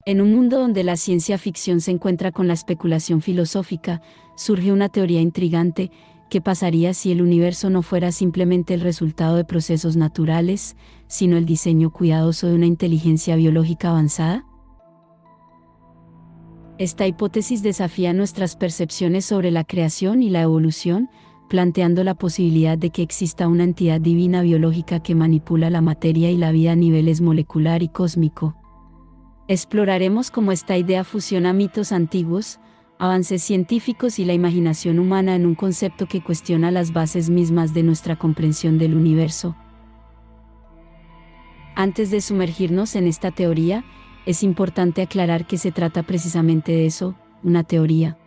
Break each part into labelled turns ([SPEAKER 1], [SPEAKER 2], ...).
[SPEAKER 1] En un mundo donde la ciencia ficción se encuentra con la especulación filosófica, surge una teoría intrigante: ¿qué pasaría si el universo no fuera simplemente el resultado de procesos naturales, sino el diseño cuidadoso de una inteligencia biológica avanzada? Esta hipótesis desafía nuestras percepciones sobre la creación y la evolución, planteando la posibilidad de que exista una entidad divina biológica que manipula la materia y la vida a niveles molecular y cósmico. Exploraremos cómo esta idea fusiona mitos antiguos, avances científicos y la imaginación humana en un concepto que cuestiona las bases mismas de nuestra comprensión del universo. Antes de sumergirnos en esta teoría, es importante aclarar que se trata precisamente de eso, una teoría.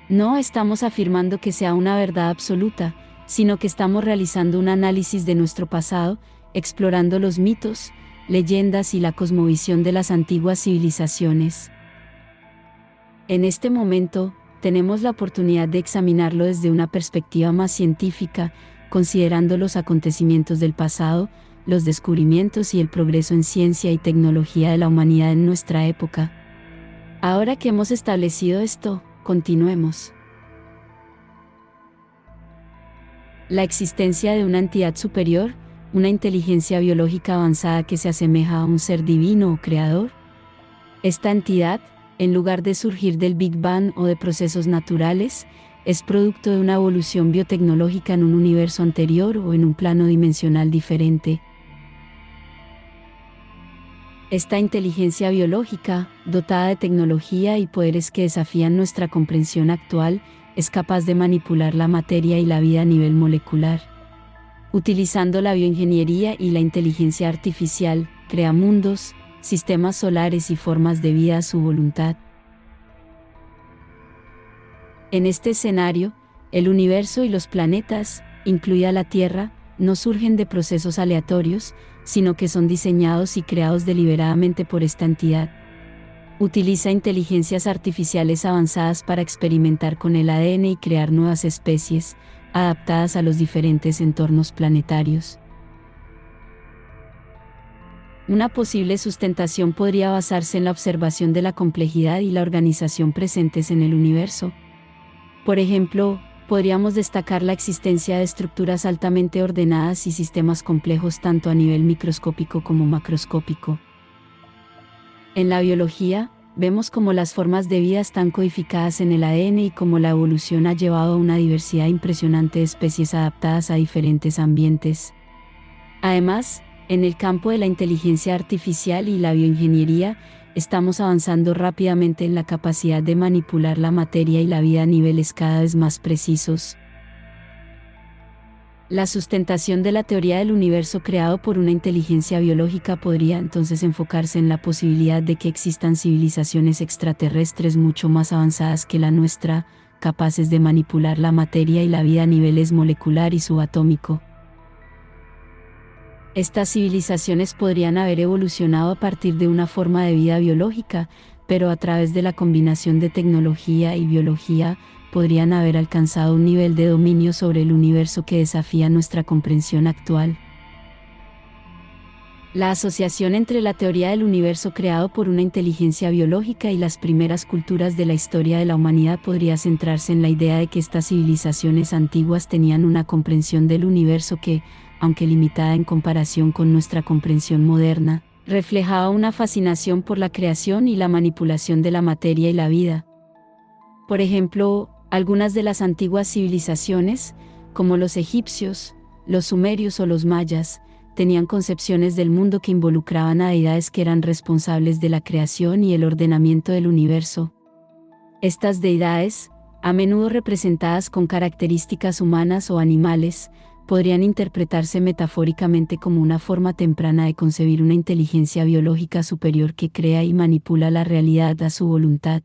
[SPEAKER 1] No estamos afirmando que sea una verdad absoluta, sino que estamos realizando un análisis de nuestro pasado, explorando los mitos, leyendas y la cosmovisión de las antiguas civilizaciones. En este momento, tenemos la oportunidad de examinarlo desde una perspectiva más científica, considerando los acontecimientos del pasado, los descubrimientos y el progreso en ciencia y tecnología de la humanidad en nuestra época. Ahora que hemos establecido esto, continuemos. La existencia de una entidad superior, una inteligencia biológica avanzada que se asemeja a un ser divino o creador. Esta entidad, en lugar de surgir del Big Bang o de procesos naturales, es producto de una evolución biotecnológica en un universo anterior o en un plano dimensional diferente. Esta inteligencia biológica, dotada de tecnología y poderes que desafían nuestra comprensión actual, es capaz de manipular la materia y la vida a nivel molecular. Utilizando la bioingeniería y la inteligencia artificial, crea mundos, sistemas solares y formas de vida a su voluntad. En este escenario, el universo y los planetas, incluida la Tierra, no surgen de procesos aleatorios, sino que son diseñados y creados deliberadamente por esta entidad. Utiliza inteligencias artificiales avanzadas para experimentar con el ADN y crear nuevas especies, adaptadas a los diferentes entornos planetarios. Una posible sustentación podría basarse en la observación de la complejidad y la organización presentes en el universo. Por ejemplo, podríamos destacar la existencia de estructuras altamente ordenadas y sistemas complejos tanto a nivel microscópico como macroscópico. En la biología, vemos cómo las formas de vida están codificadas en el ADN y cómo la evolución ha llevado a una diversidad impresionante de especies adaptadas a diferentes ambientes. Además, en el campo de la inteligencia artificial y la bioingeniería, estamos avanzando rápidamente en la capacidad de manipular la materia y la vida a niveles cada vez más precisos. La sustentación de la teoría del universo creado por una inteligencia biológica podría entonces enfocarse en la posibilidad de que existan civilizaciones extraterrestres mucho más avanzadas que la nuestra, capaces de manipular la materia y la vida a niveles molecular y subatómico. Estas civilizaciones podrían haber evolucionado a partir de una forma de vida biológica, pero a través de la combinación de tecnología y biología, podrían haber alcanzado un nivel de dominio sobre el universo que desafía nuestra comprensión actual. La asociación entre la teoría del universo creado por una inteligencia biológica y las primeras culturas de la historia de la humanidad podría centrarse en la idea de que estas civilizaciones antiguas tenían una comprensión del universo que, aunque limitada en comparación con nuestra comprensión moderna, reflejaba una fascinación por la creación y la manipulación de la materia y la vida. Por ejemplo, algunas de las antiguas civilizaciones, como los egipcios, los sumerios o los mayas, tenían concepciones del mundo que involucraban a deidades que eran responsables de la creación y el ordenamiento del universo. Estas deidades, a menudo representadas con características humanas o animales, podrían interpretarse metafóricamente como una forma temprana de concebir una inteligencia biológica superior que crea y manipula la realidad a su voluntad.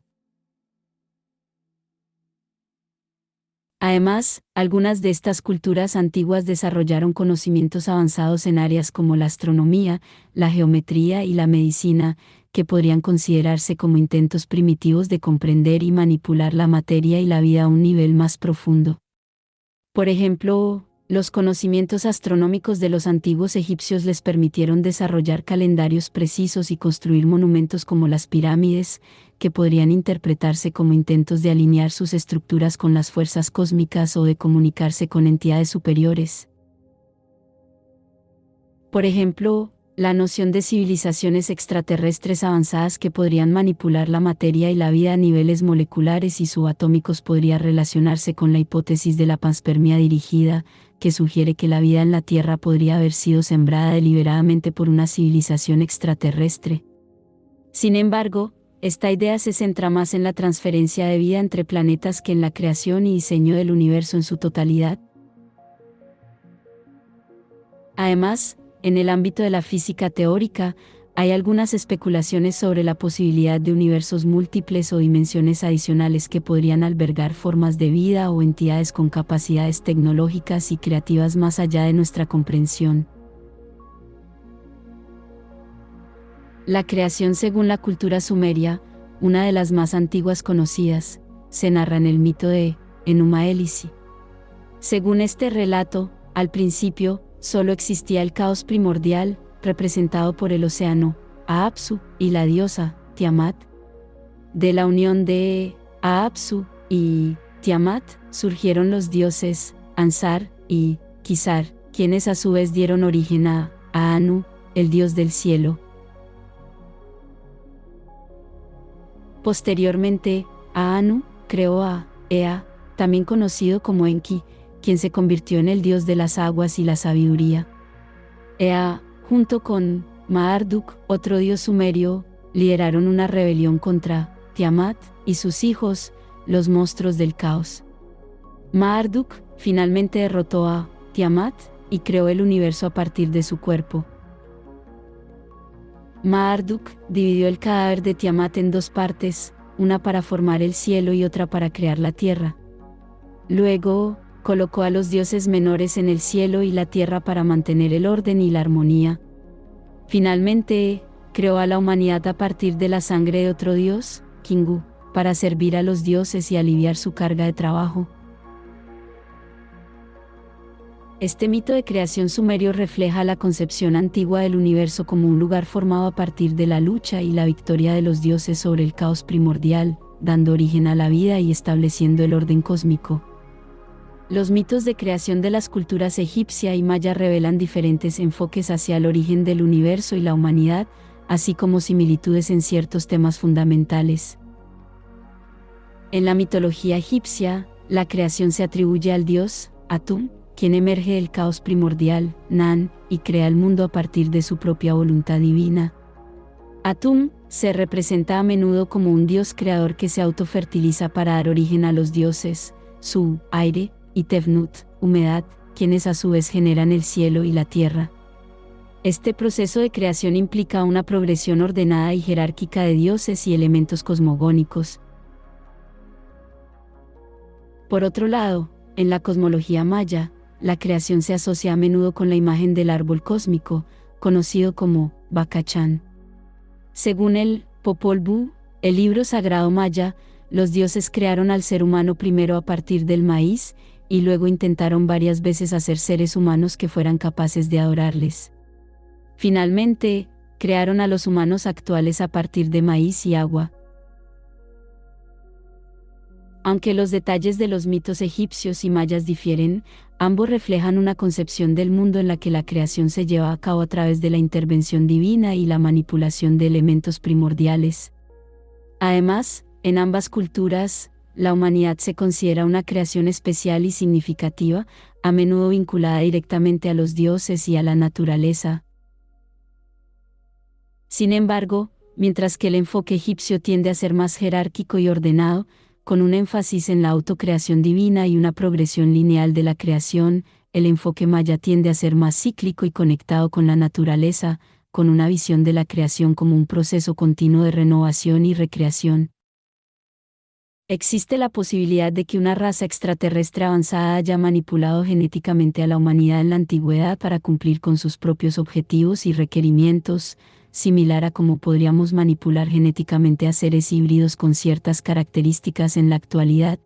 [SPEAKER 1] Además, algunas de estas culturas antiguas desarrollaron conocimientos avanzados en áreas como la astronomía, la geometría y la medicina, que podrían considerarse como intentos primitivos de comprender y manipular la materia y la vida a un nivel más profundo. Por ejemplo, Los conocimientos astronómicos de los antiguos egipcios les permitieron desarrollar calendarios precisos y construir monumentos como las pirámides, que podrían interpretarse como intentos de alinear sus estructuras con las fuerzas cósmicas o de comunicarse con entidades superiores. Por ejemplo, la noción de civilizaciones extraterrestres avanzadas que podrían manipular la materia y la vida a niveles moleculares y subatómicos podría relacionarse con la hipótesis de la panspermia dirigida, que sugiere que la vida en la Tierra podría haber sido sembrada deliberadamente por una civilización extraterrestre. Sin embargo, esta idea se centra más en la transferencia de vida entre planetas que en la creación y diseño del universo en su totalidad. Además, en el ámbito de la física teórica, hay algunas especulaciones sobre la posibilidad de universos múltiples o dimensiones adicionales que podrían albergar formas de vida o entidades con capacidades tecnológicas y creativas más allá de nuestra comprensión. La creación según la cultura sumeria, una de las más antiguas conocidas, se narra en el mito de Enuma Elish. Según este relato, al principio, solo existía el caos primordial, representado por el océano, Ahapsu, y la diosa, Tiamat. De la unión de Ahapsu y Tiamat, surgieron los dioses, Ansar y Kisar, quienes a su vez dieron origen a Anu, el dios del cielo. Posteriormente, Anu creó a Ea, también conocido como Enki, quien se convirtió en el dios de las aguas y la sabiduría. Ea, junto con Marduk, otro dios sumerio, lideraron una rebelión contra Tiamat y sus hijos, los monstruos del caos. Marduk finalmente derrotó a Tiamat y creó el universo a partir de su cuerpo. Marduk dividió el cadáver de Tiamat en dos partes, una para formar el cielo y otra para crear la tierra. Luego, colocó a los dioses menores en el cielo y la tierra para mantener el orden y la armonía. Finalmente, creó a la humanidad a partir de la sangre de otro dios, Kingu, para servir a los dioses y aliviar su carga de trabajo. Este mito de creación sumerio refleja la concepción antigua del universo como un lugar formado a partir de la lucha y la victoria de los dioses sobre el caos primordial, dando origen a la vida y estableciendo el orden cósmico. Los mitos de creación de las culturas egipcia y maya revelan diferentes enfoques hacia el origen del universo y la humanidad, así como similitudes en ciertos temas fundamentales. En la mitología egipcia, la creación se atribuye al dios Atum, quien emerge del caos primordial, Nan, y crea el mundo a partir de su propia voluntad divina. Atum se representa a menudo como un dios creador que se autofertiliza para dar origen a los dioses, Su, aire, y Tefnut, humedad, quienes a su vez generan el cielo y la tierra. Este proceso de creación implica una progresión ordenada y jerárquica de dioses y elementos cosmogónicos. Por otro lado, en la cosmología maya, la creación se asocia a menudo con la imagen del árbol cósmico, conocido como Bakachan. Según el Popol Vuh, el libro sagrado maya, los dioses crearon al ser humano primero a partir del maíz, y luego intentaron varias veces hacer seres humanos que fueran capaces de adorarles. Finalmente, crearon a los humanos actuales a partir de maíz y agua. Aunque los detalles de los mitos egipcios y mayas difieren, ambos reflejan una concepción del mundo en la que la creación se lleva a cabo a través de la intervención divina y la manipulación de elementos primordiales. Además, en ambas culturas, la humanidad se considera una creación especial y significativa, a menudo vinculada directamente a los dioses y a la naturaleza. Sin embargo, mientras que el enfoque egipcio tiende a ser más jerárquico y ordenado, con un énfasis en la autocreación divina y una progresión lineal de la creación, el enfoque maya tiende a ser más cíclico y conectado con la naturaleza, con una visión de la creación como un proceso continuo de renovación y recreación. Existe la posibilidad de que una raza extraterrestre avanzada haya manipulado genéticamente a la humanidad en la antigüedad para cumplir con sus propios objetivos y requerimientos, similar a cómo podríamos manipular genéticamente a seres híbridos con ciertas características en la actualidad.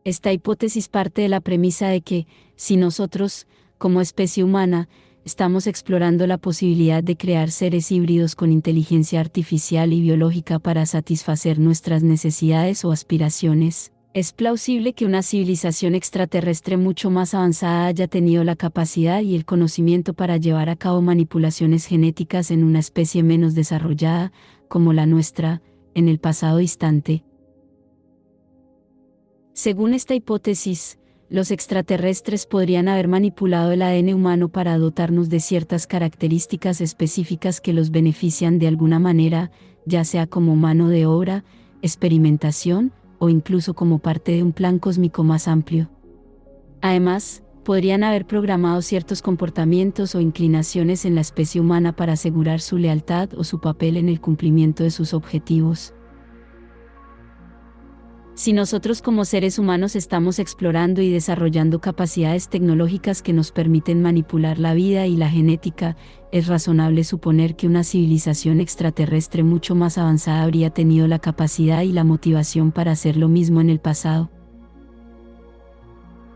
[SPEAKER 1] Esta hipótesis parte de la premisa de que, si nosotros, como especie humana, estamos explorando la posibilidad de crear seres híbridos con inteligencia artificial y biológica para satisfacer nuestras necesidades o aspiraciones, es plausible que una civilización extraterrestre mucho más avanzada haya tenido la capacidad y el conocimiento para llevar a cabo manipulaciones genéticas en una especie menos desarrollada, como la nuestra, en el pasado distante. Según esta hipótesis, los extraterrestres podrían haber manipulado el ADN humano para dotarnos de ciertas características específicas que los benefician de alguna manera, ya sea como mano de obra, experimentación, o incluso como parte de un plan cósmico más amplio. Además, podrían haber programado ciertos comportamientos o inclinaciones en la especie humana para asegurar su lealtad o su papel en el cumplimiento de sus objetivos. Si nosotros como seres humanos estamos explorando y desarrollando capacidades tecnológicas que nos permiten manipular la vida y la genética, es razonable suponer que una civilización extraterrestre mucho más avanzada habría tenido la capacidad y la motivación para hacer lo mismo en el pasado.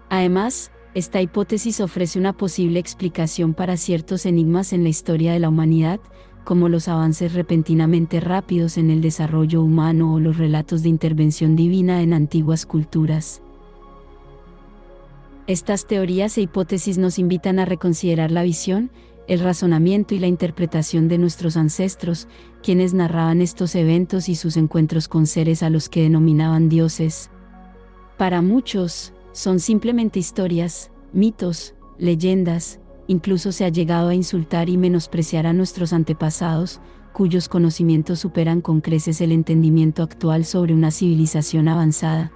[SPEAKER 1] Además, esta hipótesis ofrece una posible explicación para ciertos enigmas en la historia de la humanidad, como los avances repentinamente rápidos en el desarrollo humano o los relatos de intervención divina en antiguas culturas. Estas teorías e hipótesis nos invitan a reconsiderar la visión, el razonamiento y la interpretación de nuestros ancestros, quienes narraban estos eventos y sus encuentros con seres a los que denominaban dioses. Para muchos, son simplemente historias, mitos, leyendas. Incluso se ha llegado a insultar y menospreciar a nuestros antepasados, cuyos conocimientos superan con creces el entendimiento actual sobre una civilización avanzada.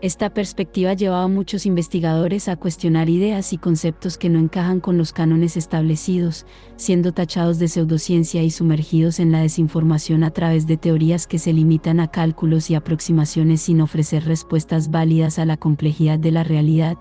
[SPEAKER 1] Esta perspectiva ha llevado a muchos investigadores a cuestionar ideas y conceptos que no encajan con los cánones establecidos, siendo tachados de pseudociencia y sumergidos en la desinformación a través de teorías que se limitan a cálculos y aproximaciones sin ofrecer respuestas válidas a la complejidad de la realidad.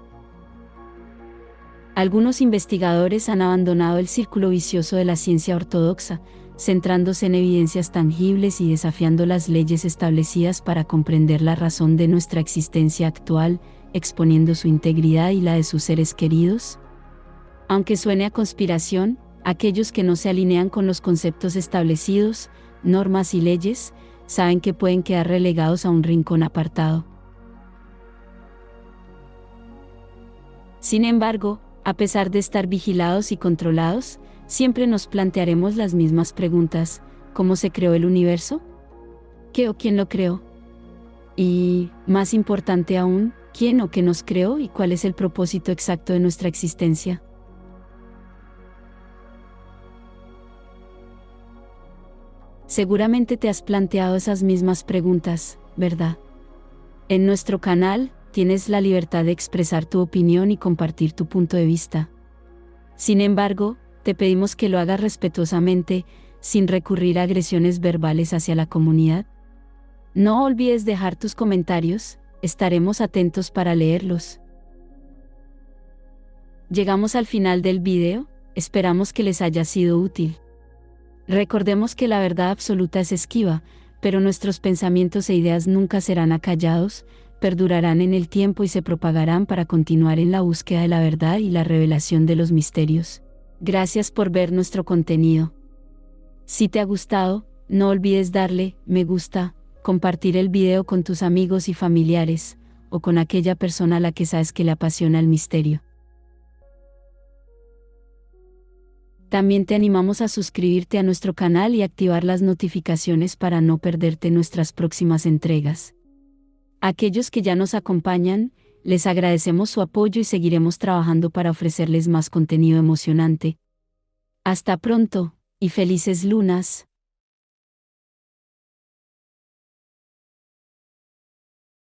[SPEAKER 1] Algunos investigadores han abandonado el círculo vicioso de la ciencia ortodoxa, centrándose en evidencias tangibles y desafiando las leyes establecidas para comprender la razón de nuestra existencia actual, exponiendo su integridad y la de sus seres queridos. Aunque suene a conspiración, aquellos que no se alinean con los conceptos establecidos, normas y leyes, saben que pueden quedar relegados a un rincón apartado. Sin embargo, a pesar de estar vigilados y controlados, siempre nos plantearemos las mismas preguntas: ¿cómo se creó el universo? ¿Qué o quién lo creó? Y, más importante aún, ¿quién o qué nos creó y cuál es el propósito exacto de nuestra existencia? Seguramente te has planteado esas mismas preguntas, ¿verdad? En nuestro canal, tienes la libertad de expresar tu opinión y compartir tu punto de vista. Sin embargo, te pedimos que lo hagas respetuosamente, sin recurrir a agresiones verbales hacia la comunidad. No olvides dejar tus comentarios, estaremos atentos para leerlos. Llegamos al final del video, esperamos que les haya sido útil. Recordemos que la verdad absoluta es esquiva, pero nuestros pensamientos e ideas nunca serán acallados, perdurarán en el tiempo y se propagarán para continuar en la búsqueda de la verdad y la revelación de los misterios. Gracias por ver nuestro contenido. Si te ha gustado, no olvides darle me gusta, compartir el video con tus amigos y familiares, o con aquella persona a la que sabes que le apasiona el misterio. También te animamos a suscribirte a nuestro canal y activar las notificaciones para no perderte nuestras próximas entregas. A aquellos que ya nos acompañan, les agradecemos su apoyo y seguiremos trabajando para ofrecerles más contenido emocionante. Hasta pronto, y felices lunas.